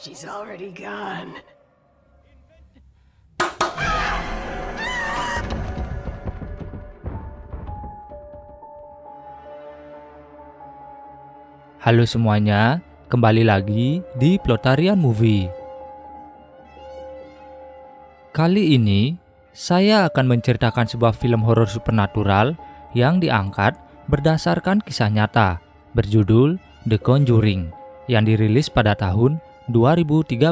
She's already gone. Halo semuanya, kembali lagi di Plotarian Movie. Kali ini, saya akan menceritakan sebuah film horor supernatural yang diangkat berdasarkan kisah nyata berjudul The Conjuring yang dirilis pada tahun 2013.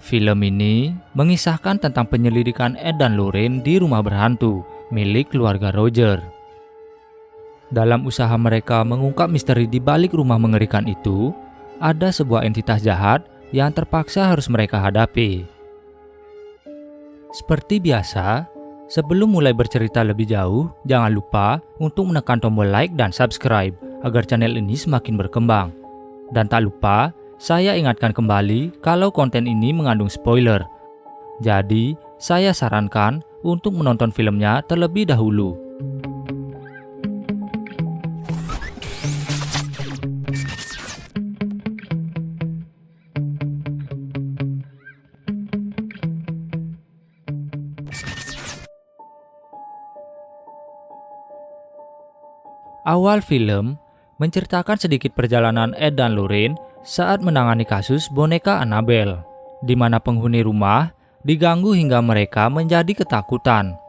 Film ini mengisahkan tentang penyelidikan Ed dan Lorraine di rumah berhantu milik keluarga Roger. Dalam usaha mereka mengungkap misteri di balik rumah mengerikan itu, ada sebuah entitas jahat yang terpaksa harus mereka hadapi. Seperti biasa, sebelum mulai bercerita lebih jauh, jangan lupa untuk menekan tombol like dan subscribe agar channel ini semakin berkembang. Dan tak lupa, saya ingatkan kembali kalau konten ini mengandung spoiler. Jadi, saya sarankan untuk menonton filmnya terlebih dahulu. Awal film menceritakan sedikit perjalanan Ed dan Lorraine saat menangani kasus boneka Annabelle, di mana penghuni rumah diganggu hingga mereka menjadi ketakutan.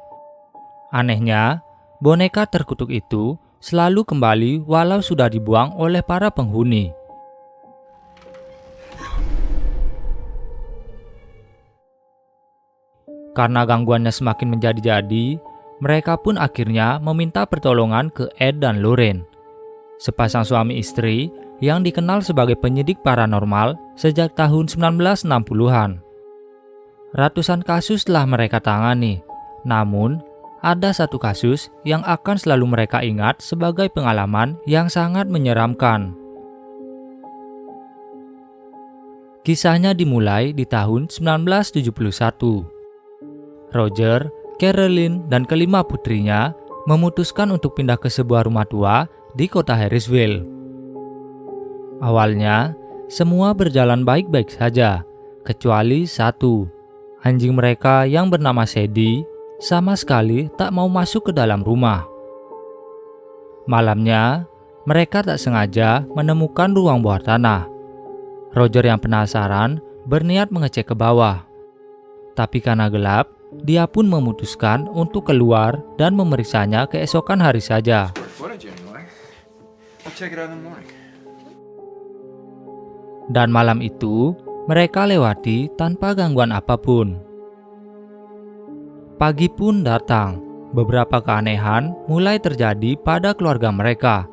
Anehnya, boneka terkutuk itu selalu kembali walau sudah dibuang oleh para penghuni. Karena gangguannya semakin menjadi-jadi, mereka pun akhirnya meminta pertolongan ke Ed dan Lorraine, sepasang suami istri yang dikenal sebagai penyidik paranormal sejak tahun 1960-an. Ratusan kasus telah mereka tangani, namun ada satu kasus yang akan selalu mereka ingat sebagai pengalaman yang sangat menyeramkan. Kisahnya dimulai di tahun 1971. Roger, Carolyn, dan kelima putrinya memutuskan untuk pindah ke sebuah rumah tua di kota Harrisville. Awalnya, semua berjalan baik-baik saja, kecuali satu. Anjing mereka yang bernama Sadie sama sekali tak mau masuk ke dalam rumah. Malamnya, mereka tak sengaja menemukan ruang bawah tanah. Roger yang penasaran berniat mengecek ke bawah. Tapi karena gelap, dia pun memutuskan untuk keluar dan memeriksanya keesokan hari saja. Dan malam itu, mereka lewati tanpa gangguan apapun. Pagi pun datang, beberapa keanehan mulai terjadi pada keluarga mereka.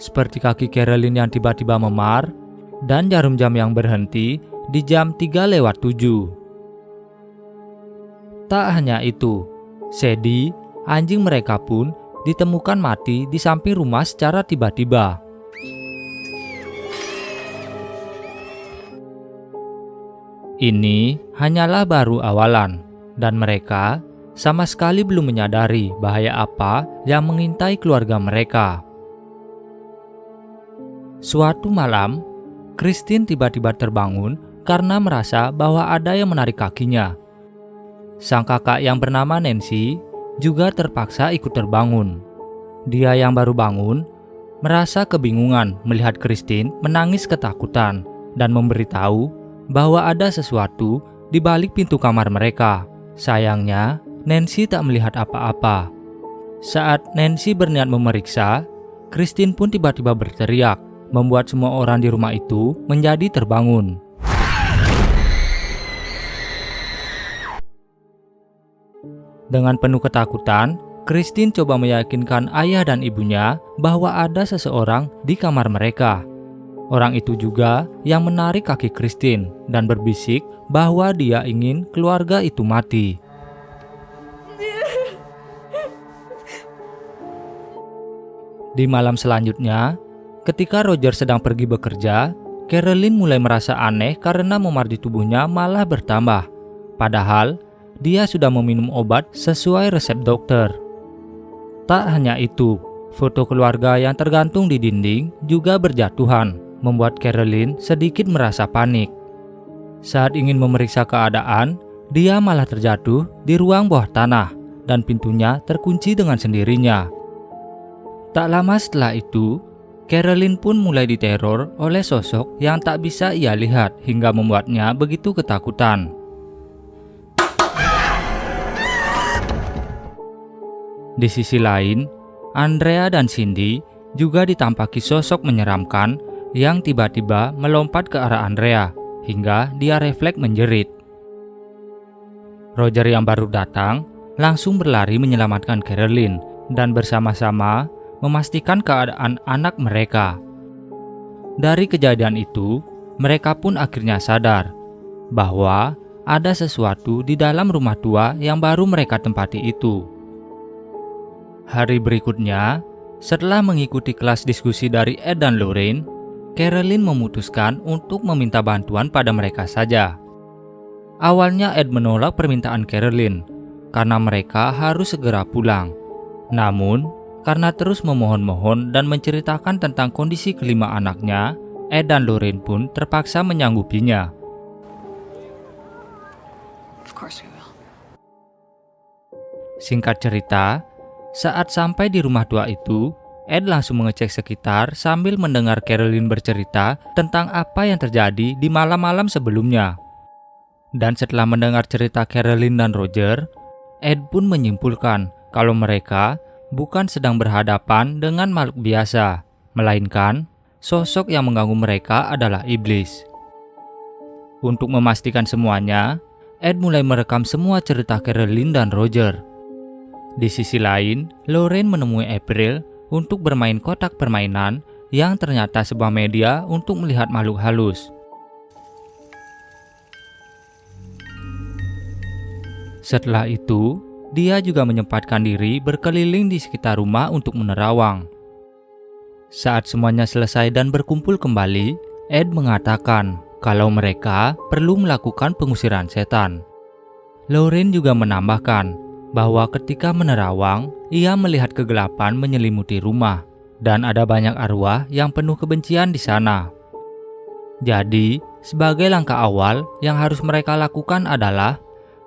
Seperti kaki Carolyn yang tiba-tiba memar, dan jarum jam yang berhenti di jam 3:07. Tak hanya itu, Sadie, anjing mereka pun ditemukan mati di samping rumah secara tiba-tiba. Ini hanyalah baru awalan, dan mereka sama sekali belum menyadari bahaya apa yang mengintai keluarga mereka. Suatu malam, Christine tiba-tiba terbangun karena merasa bahwa ada yang menarik kakinya. Sang kakak yang bernama Nancy juga terpaksa ikut terbangun. Dia yang baru bangun merasa kebingungan melihat Christine menangis ketakutan dan memberitahu bahwa ada sesuatu di balik pintu kamar mereka. Sayangnya, Nancy tak melihat apa-apa. Saat Nancy berniat memeriksa, Christine pun tiba-tiba berteriak, membuat semua orang di rumah itu menjadi terbangun. Dengan penuh ketakutan, Christine coba meyakinkan ayah dan ibunya bahwa ada seseorang di kamar mereka. Orang itu juga yang menarik kaki Christine dan berbisik bahwa dia ingin keluarga itu mati. Di malam selanjutnya, ketika Roger sedang pergi bekerja, Carolyn mulai merasa aneh karena memar di tubuhnya malah bertambah. Padahal, dia sudah meminum obat sesuai resep dokter. Tak hanya itu, foto keluarga yang tergantung di dinding juga berjatuhan. membuat Carolyn sedikit merasa panik. Saat ingin memeriksa keadaan, dia malah terjatuh di ruang bawah tanah dan pintunya terkunci dengan sendirinya. Tak lama setelah itu, Carolyn pun mulai diteror oleh sosok yang tak bisa ia lihat hingga membuatnya begitu ketakutan. Di sisi lain, Andrea dan Cindy juga ditampaki sosok menyeramkan yang tiba-tiba melompat ke arah Andrea hingga dia refleks menjerit. Roger yang baru datang langsung berlari menyelamatkan Carolyn dan bersama-sama memastikan keadaan anak mereka. Dari kejadian itu, mereka pun akhirnya sadar bahwa ada sesuatu di dalam rumah tua yang baru mereka tempati itu. Hari berikutnya, setelah mengikuti kelas diskusi dari Ed dan Lorraine, Carolyn memutuskan untuk meminta bantuan pada mereka saja. Awalnya Ed menolak permintaan Carolyn karena mereka harus segera pulang. Namun, karena terus memohon-mohon dan menceritakan tentang kondisi kelima anaknya, Ed dan Lorraine pun terpaksa menyanggupinya. Of course we will. Singkat cerita, saat sampai di rumah tua itu, Ed langsung mengecek sekitar sambil mendengar Carolyn bercerita tentang apa yang terjadi di malam-malam sebelumnya. Dan setelah mendengar cerita Carolyn dan Roger, Ed pun menyimpulkan kalau mereka bukan sedang berhadapan dengan makhluk biasa, melainkan sosok yang mengganggu mereka adalah iblis. Untuk memastikan semuanya, Ed mulai merekam semua cerita Carolyn dan Roger. Di sisi lain, Lorraine menemui April untuk bermain kotak permainan yang ternyata sebuah media untuk melihat makhluk halus. Setelah itu, dia juga menyempatkan diri berkeliling di sekitar rumah untuk menerawang. Saat semuanya selesai dan berkumpul kembali, Ed mengatakan kalau mereka perlu melakukan pengusiran setan. Lorraine juga menambahkan bahwa ketika menerawang, ia melihat kegelapan menyelimuti rumah dan ada banyak arwah yang penuh kebencian di sana. Jadi, sebagai langkah awal yang harus mereka lakukan adalah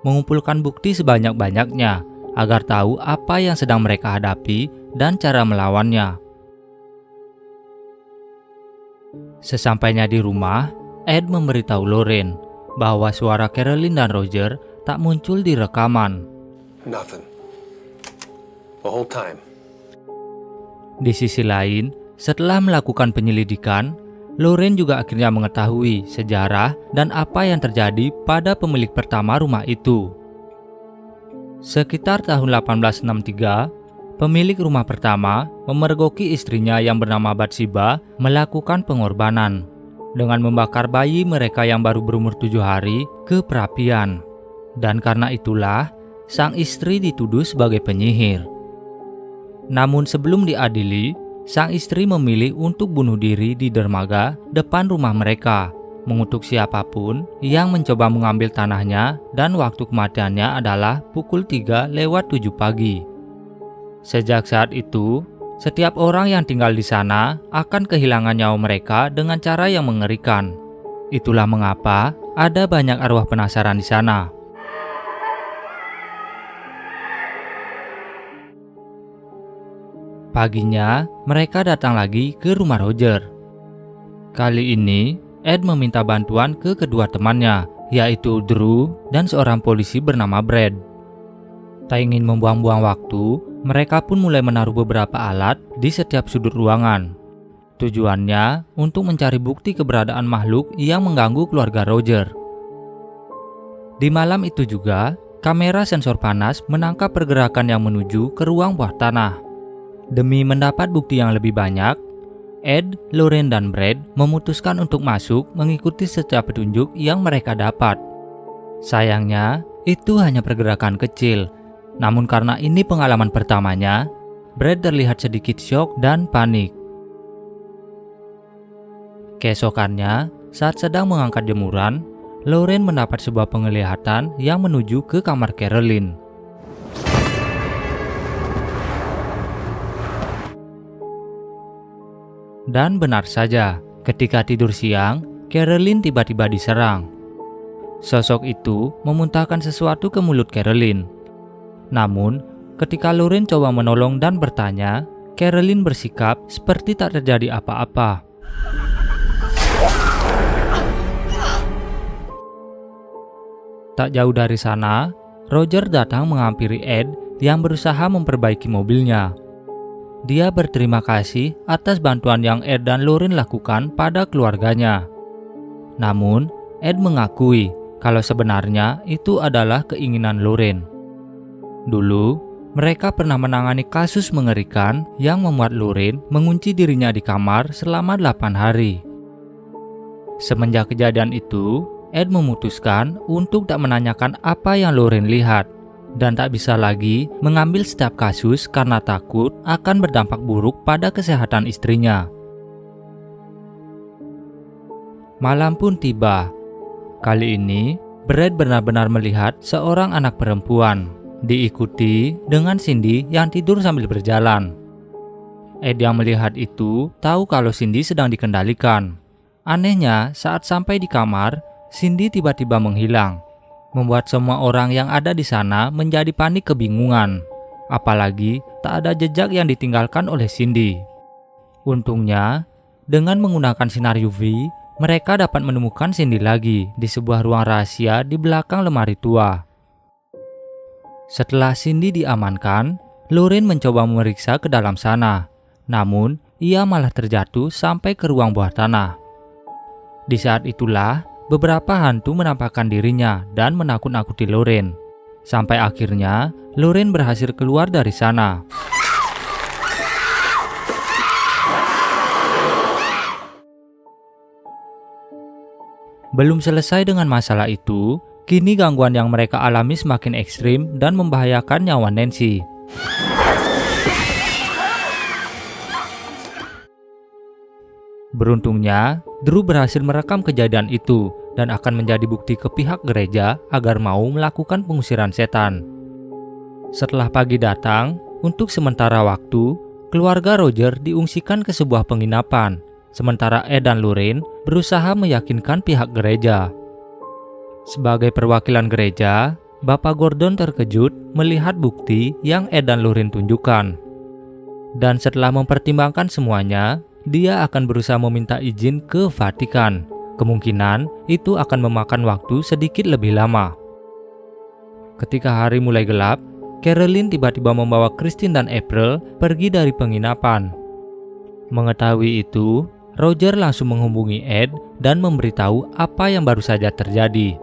mengumpulkan bukti sebanyak-banyaknya agar tahu apa yang sedang mereka hadapi dan cara melawannya. Sesampainya di rumah, Ed memberitahu Lorraine bahwa suara Carolyn dan Roger tak muncul di rekaman. Nothing. The whole time. Di sisi lain, setelah melakukan penyelidikan, Lorraine juga akhirnya mengetahui sejarah dan apa yang terjadi pada pemilik pertama rumah itu. Sekitar tahun 1863, pemilik rumah pertama memergoki istrinya yang bernama Bathsheba melakukan pengorbanan dengan membakar bayi mereka yang baru berumur 7 hari ke perapian. Dan karena itulah, sang istri dituduh sebagai penyihir. Namun sebelum diadili, sang istri memilih untuk bunuh diri di dermaga depan rumah mereka, mengutuk siapapun yang mencoba mengambil tanahnya dan waktu kematiannya adalah pukul 3:07 pagi. Sejak saat itu, setiap orang yang tinggal di sana akan kehilangan nyawa mereka dengan cara yang mengerikan. Itulah mengapa ada banyak arwah penasaran di sana. Paginya, mereka datang lagi ke rumah Roger. Kali ini, Ed meminta bantuan ke kedua temannya, yaitu Drew dan seorang polisi bernama Brad. Tak ingin membuang-buang waktu, mereka pun mulai menaruh beberapa alat di setiap sudut ruangan. Tujuannya untuk mencari bukti keberadaan makhluk yang mengganggu keluarga Roger. Di malam itu juga, kamera sensor panas menangkap pergerakan yang menuju ke ruang bawah tanah. Demi mendapat bukti yang lebih banyak, Ed, Lorraine, dan Brad memutuskan untuk masuk mengikuti setiap petunjuk yang mereka dapat. Sayangnya, itu hanya pergerakan kecil. Namun karena ini pengalaman pertamanya, Brad terlihat sedikit syok dan panik. Keesokannya, saat sedang mengangkat jemuran, Lorraine mendapat sebuah penglihatan yang menuju ke kamar Carolyn. Dan benar saja, Ketika tidur siang, Carolyn tiba-tiba diserang. Sosok itu memuntahkan sesuatu ke mulut Carolyn. Namun, ketika Lorraine coba menolong dan bertanya, Carolyn bersikap seperti tak terjadi apa-apa. Tak jauh dari sana, Roger datang menghampiri Ed yang berusaha memperbaiki mobilnya. Dia berterima kasih atas bantuan yang Ed dan Lorraine lakukan pada keluarganya. Namun, Ed mengakui kalau sebenarnya itu adalah keinginan Lorraine. Dulu, mereka pernah menangani kasus mengerikan yang membuat Lorraine mengunci dirinya di kamar selama 8 hari. Semenjak kejadian itu, Ed memutuskan untuk tak menanyakan apa yang Lorraine lihat dan tak bisa lagi mengambil setiap kasus karena takut akan berdampak buruk pada kesehatan istrinya. Malam pun tiba. Kali ini, Brad benar-benar melihat seorang anak perempuan, diikuti dengan Cindy yang tidur sambil berjalan. Ed yang melihat itu tahu kalau Cindy sedang dikendalikan. Anehnya, saat sampai di kamar, Cindy tiba-tiba menghilang, membuat semua orang yang ada di sana menjadi panik kebingungan. Apalagi tak ada jejak yang ditinggalkan oleh Cindy. Untungnya, dengan menggunakan sinar UV, mereka dapat menemukan Cindy lagi di sebuah ruang rahasia di belakang lemari tua. Setelah Cindy diamankan, Lorraine mencoba memeriksa ke dalam sana. Namun, ia malah terjatuh sampai ke ruang bawah tanah. Di saat itulah, beberapa hantu menampakkan dirinya dan menakut-nakuti Lorraine. Sampai akhirnya, Lorraine berhasil keluar dari sana. Belum selesai dengan masalah itu, kini gangguan yang mereka alami semakin ekstrim dan membahayakan nyawa Nancy. Beruntungnya, Drew berhasil merekam kejadian itu dan akan menjadi bukti ke pihak gereja agar mau melakukan pengusiran setan. Setelah pagi datang, untuk sementara waktu, keluarga Roger diungsikan ke sebuah penginapan, sementara Ed dan Lorraine berusaha meyakinkan pihak gereja. Sebagai perwakilan gereja, Bapak Gordon terkejut melihat bukti yang Ed dan Lorraine tunjukkan. Dan setelah mempertimbangkan semuanya, dia akan berusaha meminta izin ke Vatikan. Kemungkinan itu akan memakan waktu sedikit lebih lama. Ketika hari mulai gelap, Carolyn tiba-tiba membawa Christine dan April pergi dari penginapan. Mengetahui itu, Roger langsung menghubungi Ed dan memberitahu apa yang baru saja terjadi.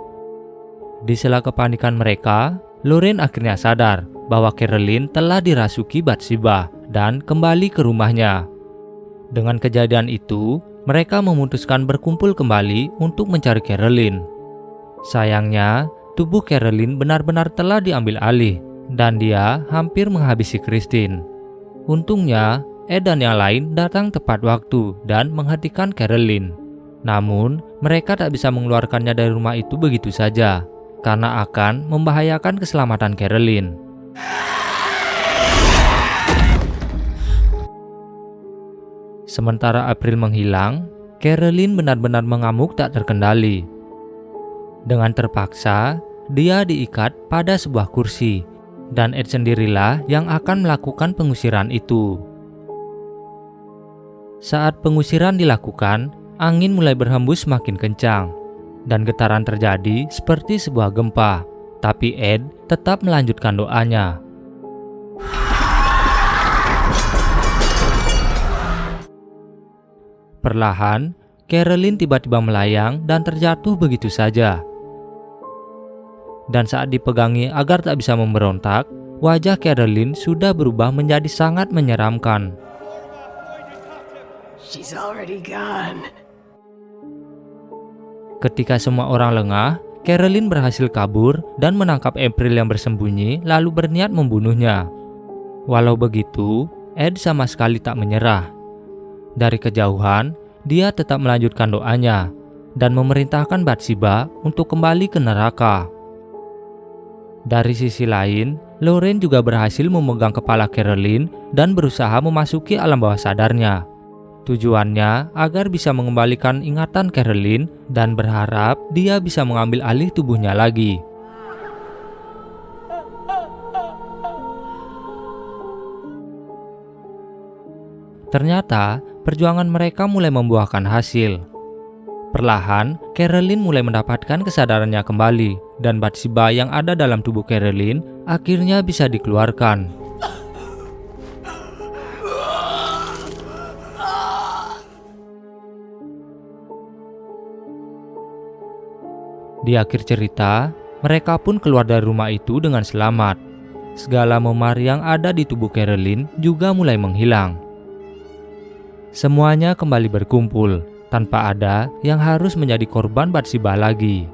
Di sela kepanikan mereka, Lorraine akhirnya sadar bahwa Carolyn telah dirasuki Bathsheba dan kembali ke rumahnya. Dengan kejadian itu, mereka memutuskan berkumpul kembali untuk mencari Carolyn. Sayangnya, tubuh Carolyn benar-benar telah diambil alih dan dia hampir menghabisi Christine. Untungnya, Ed dan yang lain datang tepat waktu dan menghentikan Carolyn. Namun, mereka tak bisa mengeluarkannya dari rumah itu begitu saja, karena akan membahayakan keselamatan Carolyn. Sementara April menghilang, Carolyn benar-benar mengamuk tak terkendali. Dengan terpaksa, dia diikat pada sebuah kursi, dan Ed sendirilah yang akan melakukan pengusiran itu. Saat pengusiran dilakukan, angin mulai berhembus semakin kencang, dan getaran terjadi seperti sebuah gempa. Tapi Ed tetap melanjutkan doanya. Perlahan, Carolyn tiba-tiba melayang dan terjatuh begitu saja. Dan saat dipegangi agar tak bisa memberontak, wajah Carolyn sudah berubah menjadi sangat menyeramkan. She's already gone. Ketika semua orang lengah, Carolyn berhasil kabur dan menangkap April yang bersembunyi lalu berniat membunuhnya. Walau begitu, Ed sama sekali tak menyerah. Dari kejauhan, dia tetap melanjutkan doanya dan memerintahkan Bathsheba untuk kembali ke neraka. Dari sisi lain, Lorraine juga berhasil memegang kepala Carolyn dan berusaha memasuki alam bawah sadarnya. Tujuannya agar bisa mengembalikan ingatan Carolyn dan berharap dia bisa mengambil alih tubuhnya lagi. Ternyata, perjuangan mereka mulai membuahkan hasil. Perlahan, Carolyn mulai mendapatkan kesadarannya kembali, dan Bathsheba yang ada dalam tubuh Carolyn akhirnya bisa dikeluarkan. Di akhir cerita, mereka pun keluar dari rumah itu dengan selamat. Segala memar yang ada di tubuh Carolyn juga mulai menghilang. Semuanya kembali berkumpul, tanpa ada yang harus menjadi korban Bathsheba lagi.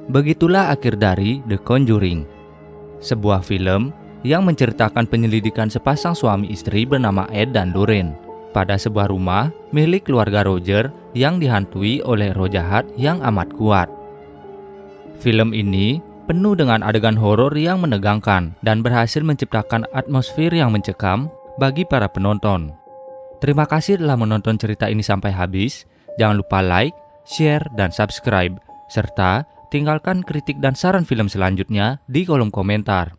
Begitulah akhir dari The Conjuring, sebuah film yang menceritakan penyelidikan sepasang suami istri bernama Ed dan Lorraine pada sebuah rumah milik keluarga Roger yang dihantui oleh roh jahat yang amat kuat. Film ini penuh dengan adegan horor yang menegangkan dan berhasil menciptakan atmosfer yang mencekam bagi para penonton. Terima kasih telah menonton cerita ini sampai habis. Jangan lupa like, share, dan subscribe, serta tinggalkan kritik dan saran film selanjutnya di kolom komentar.